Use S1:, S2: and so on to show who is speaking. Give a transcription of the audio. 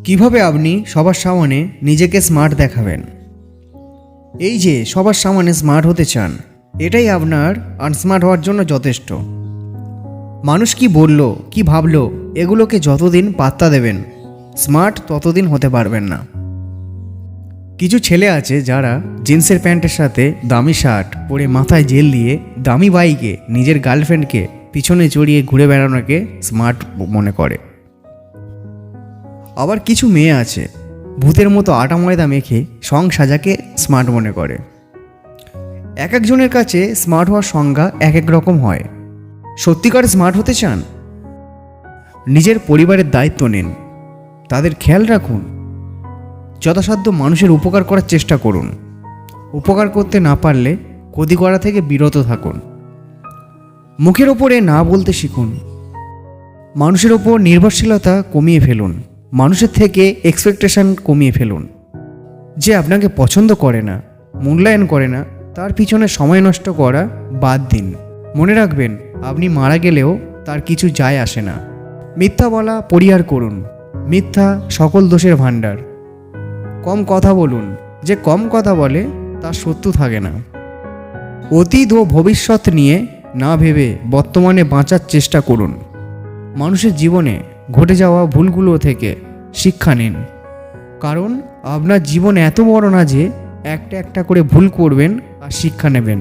S1: কিভাবে আপনি সবার সামনে নিজেকে স্মার্ট দেখাবেন? এই যে সবার সামনে স্মার্ট হতে চান, এটাই আপনার আনস্মার্ট হওয়ার জন্য যথেষ্ট। মানুষ কি বলল, কি ভাবলো, এগুলোকে যতদিন পাত্তা দেবেন, স্মার্ট ততদিন হতে পারবেন না। কিছু ছেলে আছে যারা জিন্সের প্যান্টের সাথে দামি শার্ট পরে, মাথায় জেল দিয়ে, দামি বাইকে নিজের গার্লফ্রেন্ডকে পিছনে চড়িয়ে ঘুরে বেড়ানোকে স্মার্ট মনে করে। আবার কিছু মেয়ে আছে ভূতের মতো আটা ময়দা মেখে সং সাজাকে স্মার্ট মনে করে। এক একজনের কাছে স্মার্ট হওয়ার সংজ্ঞা এক এক রকম হয়। সত্যিকার স্মার্ট হতে চান? নিজের পরিবারের দায়িত্ব নিন, তাদের খেয়াল রাখুন, যথাসাধ্য মানুষের উপকার করার চেষ্টা করুন। উপকার করতে না পারলে ক্ষতি করা থেকে বিরত থাকুন। মুখের ওপরে না বলতে শিখুন। মানুষের ওপর নির্ভরশীলতা কমিয়ে ফেলুন। মানুষের থেকে এক্সপেকটেশন কমিয়ে ফেলুন। যে আপনাকে পছন্দ করে না, মূল্যায়ন করে না, তার পিছনে সময় নষ্ট করা বাদ দিন। মনে রাখবেন, আপনি মারা গেলেও তার কিছু যায় আসে না। মিথ্যা বলা পরিহার করুন। মিথ্যা সকল দোষের ভাণ্ডার। কম কথা বলুন। যে কম কথা বলে তার শত্রু থাকে না। অতীত ও ভবিষ্যৎ নিয়ে না ভেবে বর্তমানে বাঁচার চেষ্টা করুন। মানুষের জীবনে ঘটে যাওয়া ভুলগুলো থেকে শিক্ষা নিন, কারণ আপনার জীবন এত বড় না যে একটা একটা করে ভুল করবেন আর শিক্ষা নেবেন।